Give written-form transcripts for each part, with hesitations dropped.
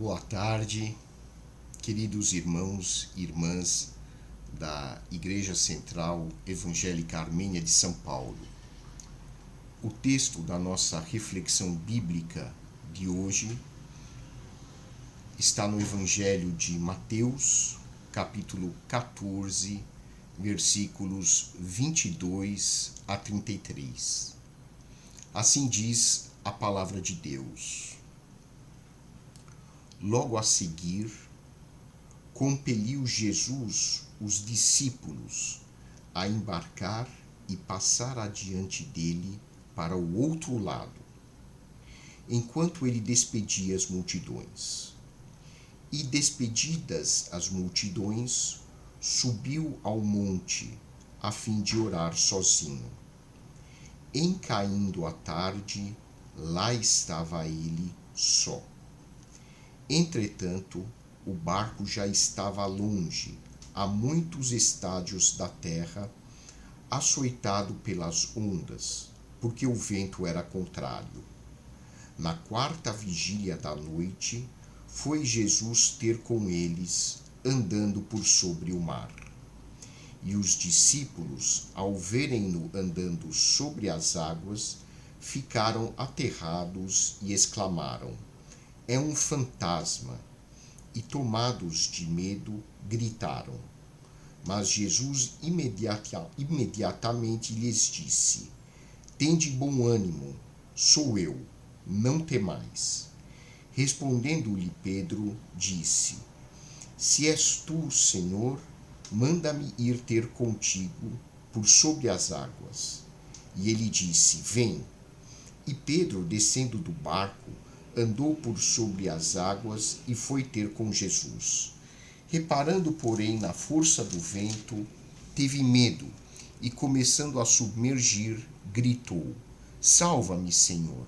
Boa tarde, queridos irmãos e irmãs da Igreja Central Evangélica Armênia de São Paulo. O texto da nossa reflexão bíblica de hoje está no Evangelho de Mateus, capítulo 14, versículos 22 a 33. Assim diz a palavra de Deus. Logo a seguir, compeliu Jesus os discípulos a embarcar e passar adiante dele para o outro lado, enquanto ele despedia as multidões. E despedidas as multidões, subiu ao monte a fim de orar sozinho. Em caindo a tarde, lá estava ele só. Entretanto, o barco já estava longe, a muitos estádios da terra, açoitado pelas ondas, porque o vento era contrário. Na quarta vigília da noite, foi Jesus ter com eles, andando por sobre o mar. E os discípulos, ao verem-no andando sobre as águas, ficaram aterrados e exclamaram: "É um fantasma!" E tomados de medo, gritaram. Mas Jesus imediatamente lhes disse: "Tende bom ânimo, sou eu, não temais." Respondendo-lhe Pedro, disse: "Se és tu, Senhor, manda-me ir ter contigo por sobre as águas." E ele disse: "Vem." E Pedro, descendo do barco, andou por sobre as águas e foi ter com Jesus. Reparando, porém, na força do vento, teve medo e, começando a submergir, gritou: "Salva-me, Senhor!"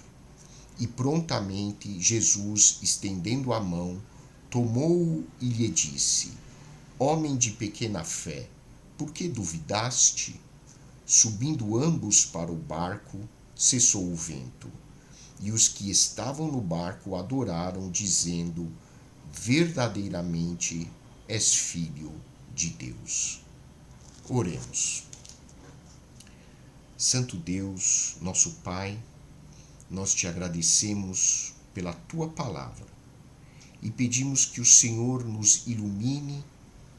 E prontamente Jesus, estendendo a mão, tomou-o e lhe disse: "Homem de pequena fé, por que duvidaste?" Subindo ambos para o barco, cessou o vento. E os que estavam no barco adoraram, dizendo: "Verdadeiramente és filho de Deus." Oremos. Santo Deus, nosso Pai, nós te agradecemos pela tua palavra e pedimos que o Senhor nos ilumine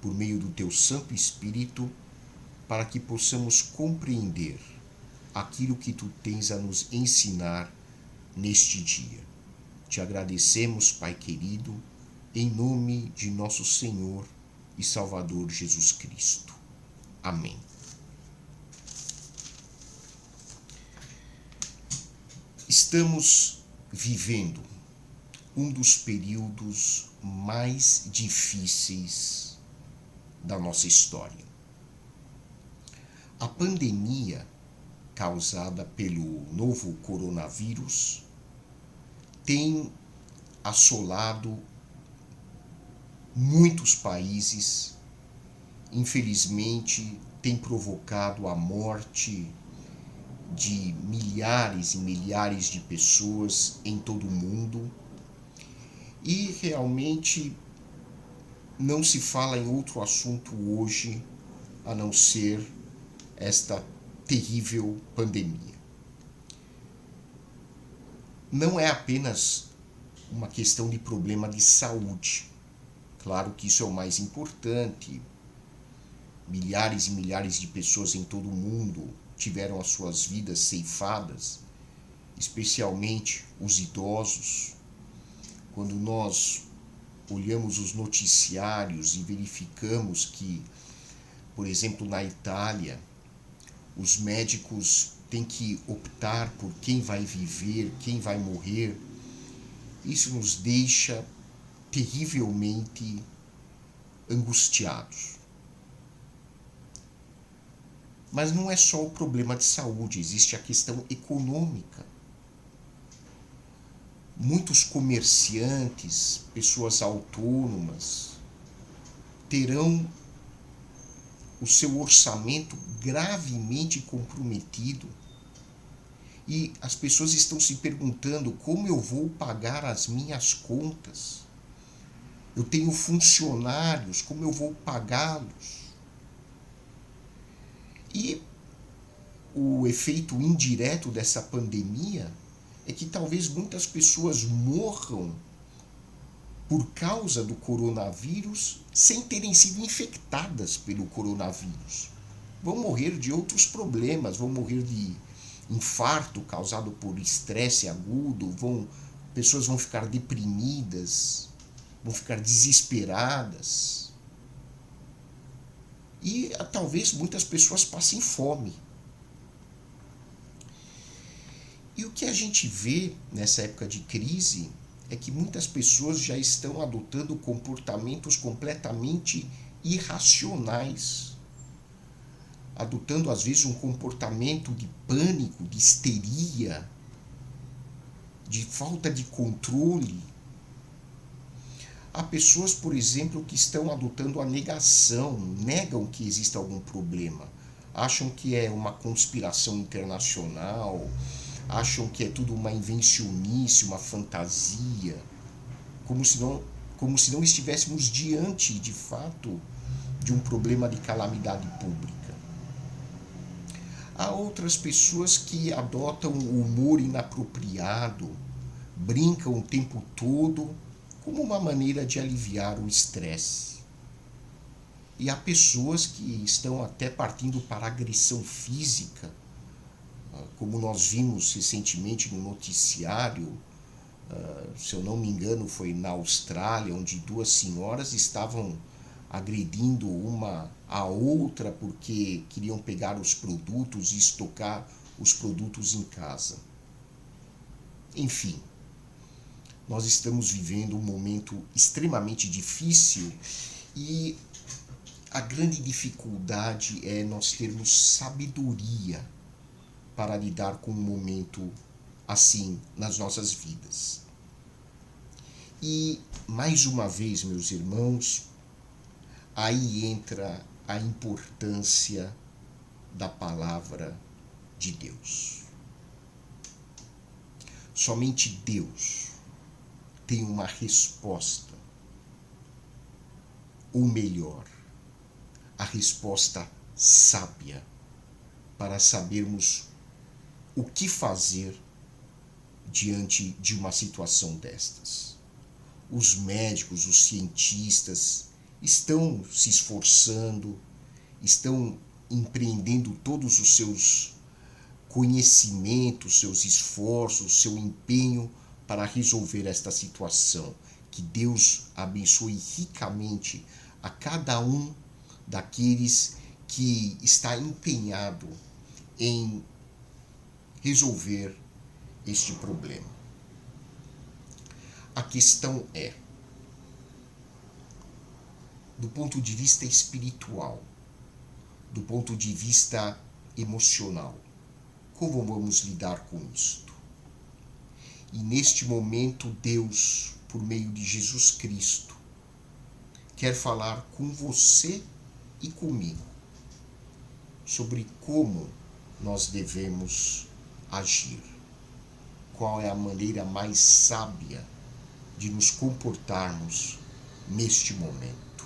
por meio do teu Santo Espírito para que possamos compreender aquilo que tu tens a nos ensinar neste dia. Te agradecemos, Pai querido, em nome de nosso Senhor e Salvador Jesus Cristo. Amém. Estamos vivendo um dos períodos mais difíceis da nossa história. A pandemia causada pelo novo coronavírus tem assolado muitos países, infelizmente tem provocado a morte de milhares e milhares de pessoas em todo o mundo, e realmente não se fala em outro assunto hoje a não ser esta terrível pandemia. Não é apenas uma questão de problema de saúde. Claro que isso é o mais importante. Milhares e milhares de pessoas em todo o mundo tiveram as suas vidas ceifadas, especialmente os idosos. Quando nós olhamos os noticiários e verificamos que, por exemplo, na Itália, os médicos têm que optar por quem vai viver, quem vai morrer, isso nos deixa terrivelmente angustiados. Mas não é só o problema de saúde, existe a questão econômica. Muitos comerciantes, pessoas autônomas, terão o seu orçamento gravemente comprometido. E as pessoas estão se perguntando: como eu vou pagar as minhas contas? Eu tenho funcionários, como eu vou pagá-los? E o efeito indireto dessa pandemia é que talvez muitas pessoas morram por causa do coronavírus sem terem sido infectadas pelo coronavírus. Vão morrer de outros problemas, vão morrer de infarto causado por estresse agudo, pessoas vão ficar deprimidas, vão ficar desesperadas. E talvez muitas pessoas passem fome. E o que a gente vê nessa época de crise é que muitas pessoas já estão adotando comportamentos completamente irracionais, adotando às vezes um comportamento de pânico, de histeria, de falta de controle. Há pessoas, por exemplo, que estão adotando a negação, negam que exista algum problema, acham que é uma conspiração internacional, acham que é tudo uma invencionice, uma fantasia, como se não estivéssemos diante, de fato, de um problema de calamidade pública. Há outras pessoas que adotam o humor inapropriado, brincam o tempo todo como uma maneira de aliviar o estresse. E há pessoas que estão até partindo para agressão física, como nós vimos recentemente no noticiário, se eu não me engano foi na Austrália, onde duas senhoras estavam agredindo uma a outra porque queriam pegar os produtos e estocar os produtos em casa. Enfim, nós estamos vivendo um momento extremamente difícil e a grande dificuldade é nós termos sabedoria para lidar com um momento assim nas nossas vidas. E, mais uma vez, meus irmãos, aí entra a importância da palavra de Deus. Somente Deus tem uma resposta, ou melhor, a resposta sábia para sabermos o que fazer diante de uma situação destas. Os médicos, os cientistas estão se esforçando, estão empreendendo todos os seus conhecimentos, seus esforços, seu empenho para resolver esta situação. Que Deus abençoe ricamente a cada um daqueles que está empenhado em resolver este problema. A questão é, do ponto de vista espiritual, do ponto de vista emocional, como vamos lidar com isto? E neste momento, Deus, por meio de Jesus Cristo, quer falar com você e comigo sobre como nós devemos agir. Qual é a maneira mais sábia de nos comportarmos neste momento?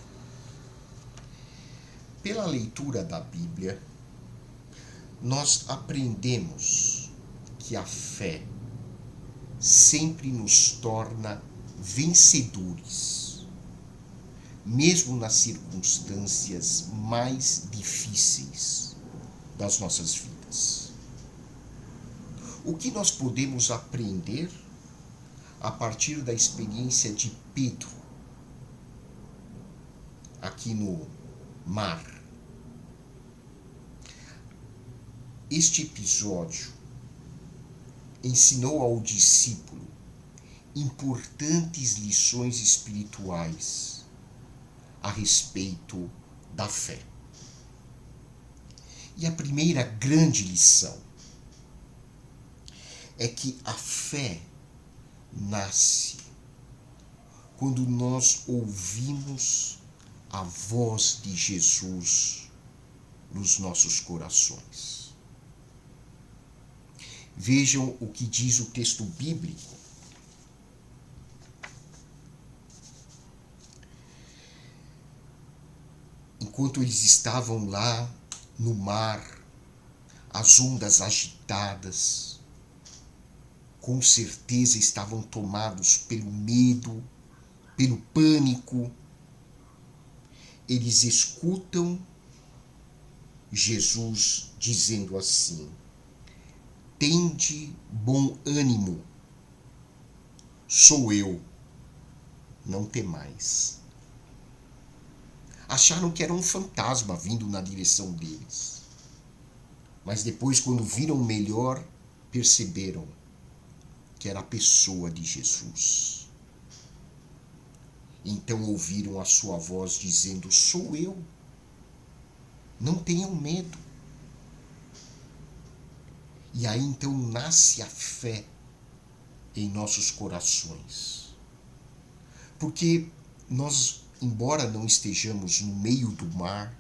Pela leitura da Bíblia, nós aprendemos que a fé sempre nos torna vencedores, mesmo nas circunstâncias mais difíceis das nossas vidas. O que nós podemos aprender a partir da experiência de Pedro aqui no mar? Este episódio ensinou ao discípulo importantes lições espirituais a respeito da fé. E a primeira grande lição é que a fé nasce quando nós ouvimos a voz de Jesus nos nossos corações. Vejam o que diz o texto bíblico. enquanto eles estavam lá no mar, as ondas agitadas, com certeza estavam tomados pelo medo, pelo pânico. Eles escutam Jesus dizendo assim: tende bom ânimo, sou eu, não temais. Acharam que era um fantasma vindo na direção deles. Mas depois, quando viram melhor, perceberam que era a pessoa de Jesus. Então ouviram a sua voz dizendo: sou eu, não tenham medo. E aí então nasce a fé em nossos corações. Porque nós, embora não estejamos no meio do mar,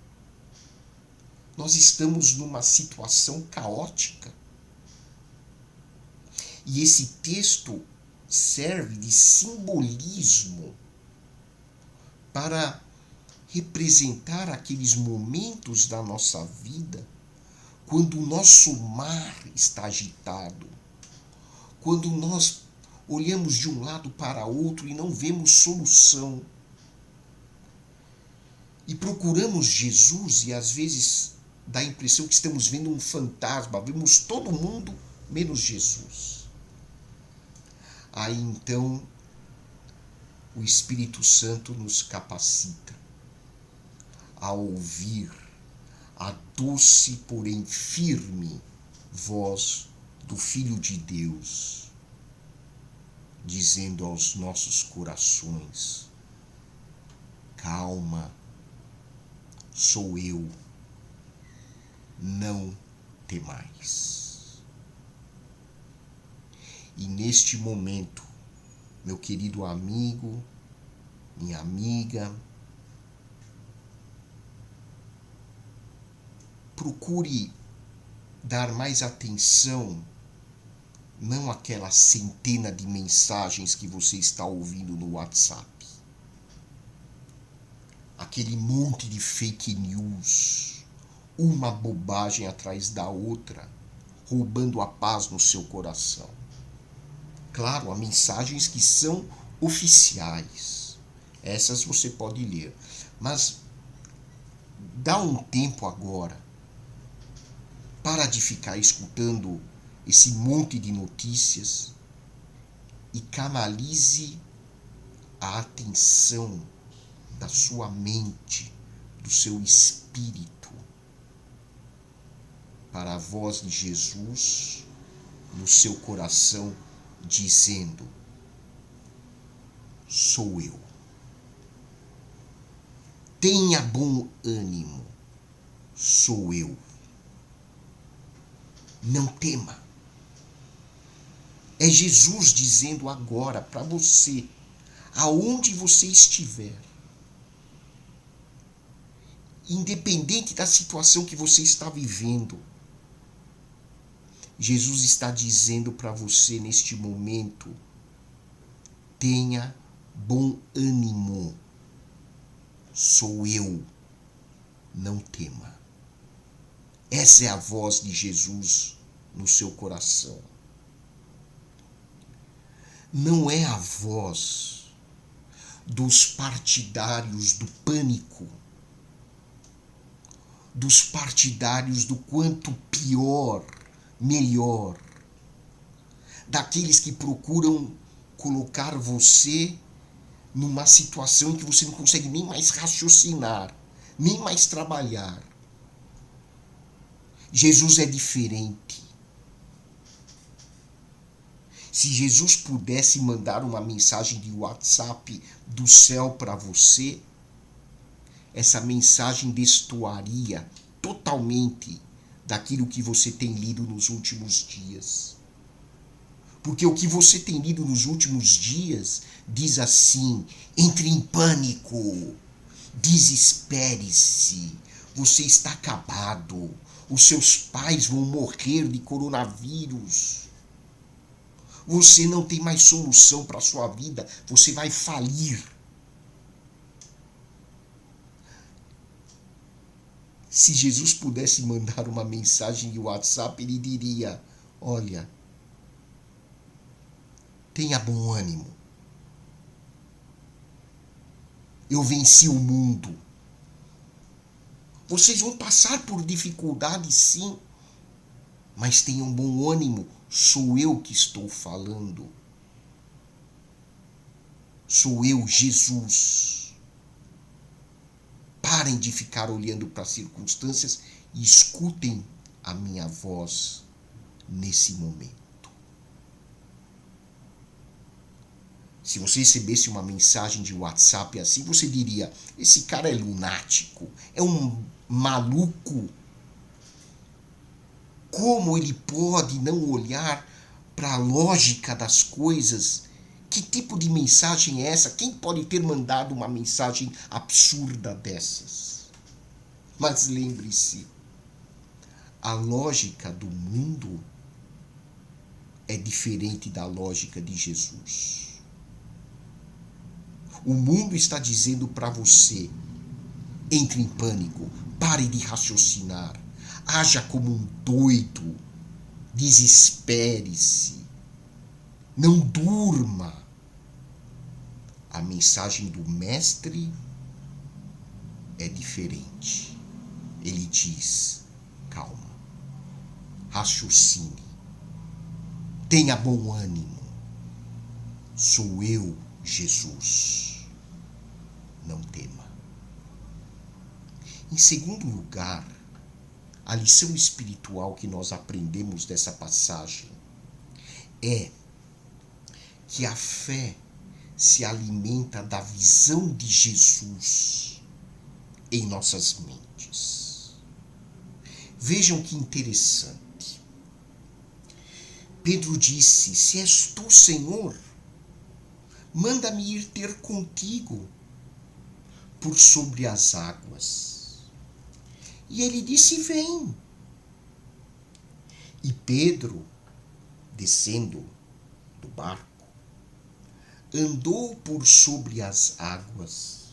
nós estamos numa situação caótica. E esse texto serve de simbolismo para representar aqueles momentos da nossa vida quando o nosso mar está agitado, quando nós olhamos de um lado para outro e não vemos solução. E procuramos Jesus e às vezes dá a impressão que estamos vendo um fantasma, vemos todo mundo menos Jesus. Aí então o Espírito Santo nos capacita a ouvir a doce, porém firme voz do Filho de Deus, dizendo aos nossos corações: calma, sou eu, não temais. E neste momento, meu querido amigo, minha amiga, procure dar mais atenção, não àquela centena de mensagens que você está ouvindo no WhatsApp, aquele monte de fake news, uma bobagem atrás da outra, roubando a paz no seu coração. Claro, há mensagens que são oficiais, essas você pode ler, mas dá um tempo agora. Para de ficar escutando esse monte de notícias e canalize a atenção da sua mente, do seu espírito, para a voz de Jesus no seu coração, dizendo: sou eu. Tenha bom ânimo, sou eu. Não tema. É Jesus dizendo agora para você, aonde você estiver, independente da situação que você está vivendo, Jesus está dizendo para você neste momento: tenha bom ânimo, sou eu, não tema. Essa é a voz de Jesus no seu coração. Não é a voz dos partidários do pânico, dos partidários do quanto pior, melhor, daqueles que procuram colocar você numa situação em que você não consegue nem mais raciocinar, nem mais trabalhar. Jesus é diferente. Se Jesus pudesse mandar uma mensagem de WhatsApp do céu para você, essa mensagem destoaria totalmente daquilo que você tem lido nos últimos dias. Porque o que você tem lido nos últimos dias diz assim: entre em pânico, desespere-se, você está acabado, os seus pais vão morrer de coronavírus, você não tem mais solução para a sua vida, você vai falir. Se Jesus pudesse mandar uma mensagem de WhatsApp, ele diria: olha, tenha bom ânimo. Eu venci o mundo. Vocês vão passar por dificuldades, sim, mas tenham bom ânimo. Sou eu que estou falando. Sou eu, Jesus. Parem de ficar olhando para as circunstâncias e escutem a minha voz nesse momento. Se você recebesse uma mensagem de WhatsApp assim, você diria: esse cara é lunático, é um maluco. Como ele pode não olhar para a lógica das coisas? Que tipo de mensagem é essa? Quem pode ter mandado uma mensagem absurda dessas? Mas lembre-se, a lógica do mundo é diferente da lógica de Jesus. O mundo está dizendo para você: entre em pânico, pare de raciocinar, haja como um doido, desespere-se, não durma. A mensagem do mestre é diferente. Ele diz: calma, raciocine, tenha bom ânimo. Sou eu, Jesus. Não tema. Em segundo lugar, a lição espiritual que nós aprendemos dessa passagem é que a fé se alimenta da visão de Jesus em nossas mentes. Vejam que interessante. Pedro disse: se és tu, Senhor, manda-me ir ter contigo por sobre as águas. E ele disse: vem. E Pedro, descendo do barco, andou por sobre as águas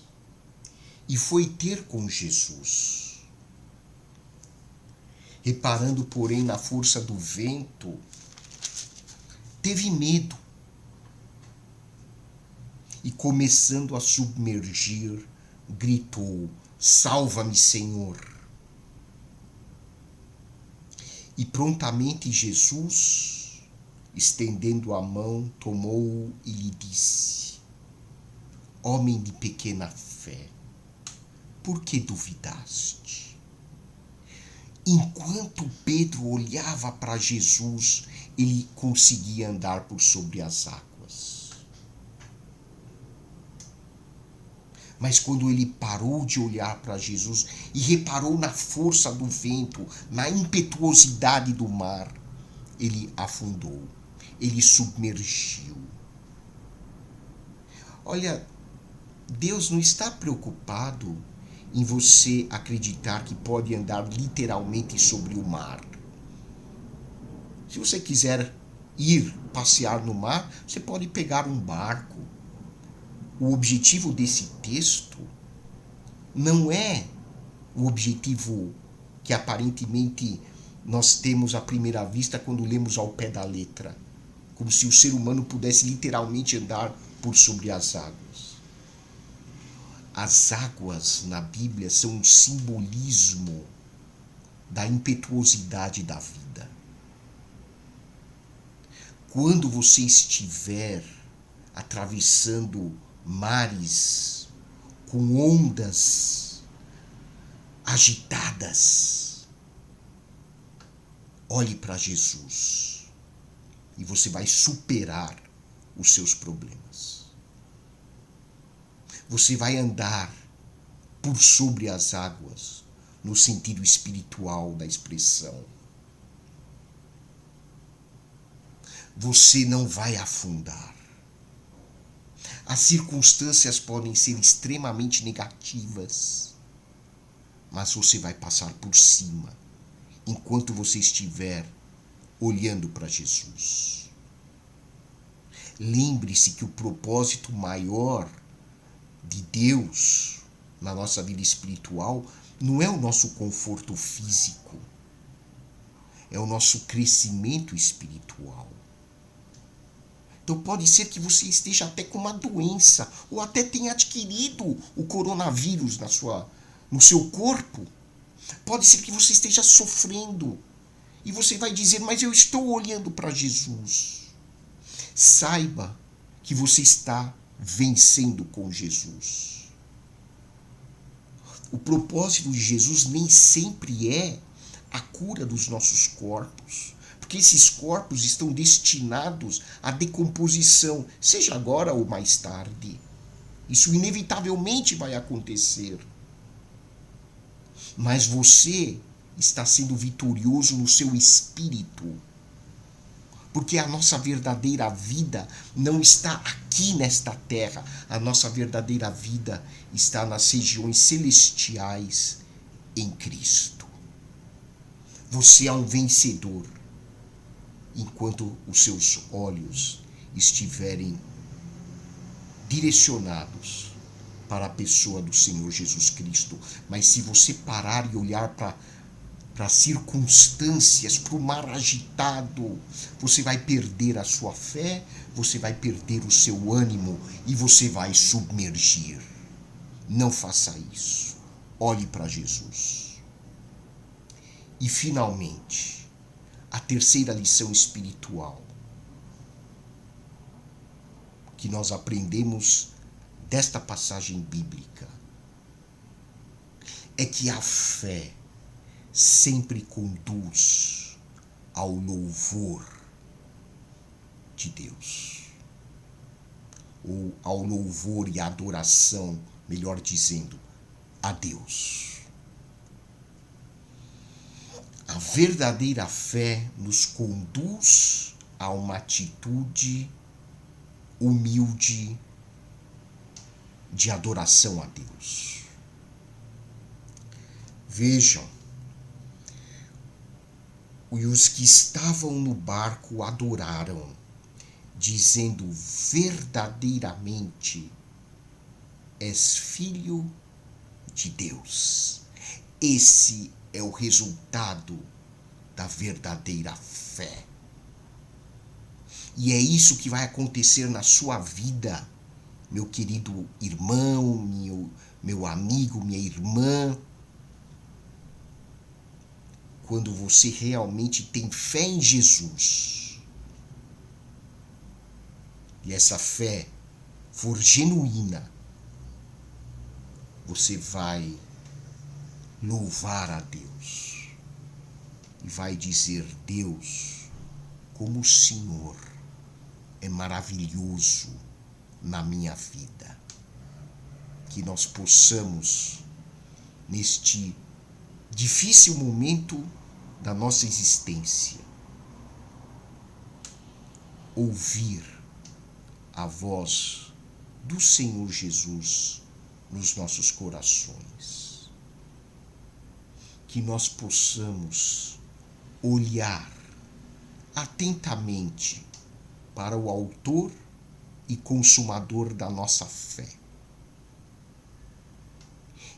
e foi ter com Jesus. Reparando, porém, na força do vento, teve medo e, começando a submergir, gritou: salva-me, Senhor. E prontamente Jesus, estendendo a mão, tomou-o e lhe disse: homem de pequena fé, por que duvidaste? Enquanto Pedro olhava para Jesus, ele conseguia andar por sobre as águas. Mas quando ele parou de olhar para Jesus e reparou na força do vento, na impetuosidade do mar, ele afundou, ele submergiu. Olha, Deus não está preocupado em você acreditar que pode andar literalmente sobre o mar. Se você quiser ir passear no mar, você pode pegar um barco. O objetivo desse texto não é o objetivo que aparentemente nós temos à primeira vista quando lemos ao pé da letra, como se o ser humano pudesse literalmente andar por sobre as águas. As águas na Bíblia são um simbolismo da impetuosidade da vida. Quando você estiver atravessando mares com ondas agitadas, olhe para Jesus e você vai superar os seus problemas. Você vai andar por sobre as águas, no sentido espiritual da expressão. Você não vai afundar. As circunstâncias podem ser extremamente negativas, mas você vai passar por cima, enquanto você estiver olhando para Jesus. Lembre-se que o propósito maior de Deus na nossa vida espiritual não é o nosso conforto físico, é o nosso crescimento espiritual. Então pode ser que você esteja até com uma doença, ou até tenha adquirido o coronavírus no seu corpo. Pode ser que você esteja sofrendo. E você vai dizer, mas eu estou olhando para Jesus. Saiba que você está vencendo com Jesus. O propósito de Jesus nem sempre é a cura dos nossos corpos, porque esses corpos estão destinados à decomposição, seja agora ou mais tarde. Isso inevitavelmente vai acontecer. Mas você está sendo vitorioso no seu espírito, porque a nossa verdadeira vida não está aqui nesta terra. A nossa verdadeira vida está nas regiões celestiais em Cristo. Você é um vencedor enquanto os seus olhos estiverem direcionados para a pessoa do Senhor Jesus Cristo. Mas se você parar e olhar para as circunstâncias, para o mar agitado, você vai perder a sua fé, você vai perder o seu ânimo e você vai submergir. Não faça isso. Olhe para Jesus. E finalmente, a terceira lição espiritual que nós aprendemos desta passagem bíblica é que a fé sempre conduz ao louvor de Deus, ou ao louvor e adoração, melhor dizendo, a Deus. A verdadeira fé nos conduz a uma atitude humilde de adoração a Deus. Vejam, os que estavam no barco adoraram, dizendo verdadeiramente: és filho de Deus. Esse é o resultado da verdadeira fé. E é isso que vai acontecer na sua vida, meu querido irmão, meu amigo, minha irmã. Quando você realmente tem fé em Jesus, e essa fé for genuína, você vai louvar a Deus e vai dizer: Deus, como o Senhor é maravilhoso na minha vida. Que nós possamos, neste difícil momento da nossa existência, ouvir a voz do Senhor Jesus nos nossos corações. Que nós possamos olhar atentamente para o autor e consumador da nossa fé.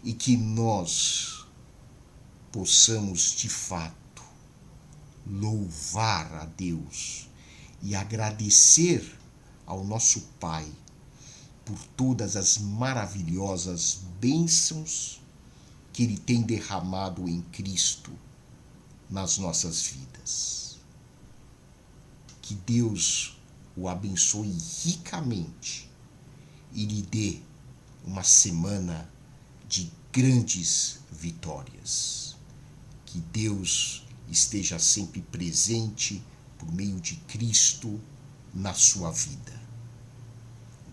E que nós possamos, de fato, louvar a Deus e agradecer ao nosso Pai por todas as maravilhosas bênçãos que Ele tem derramado em Cristo nas nossas vidas. Que Deus o abençoe ricamente e lhe dê uma semana de grandes vitórias. Que Deus esteja sempre presente por meio de Cristo na sua vida.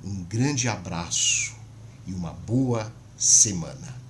Um grande abraço e uma boa semana.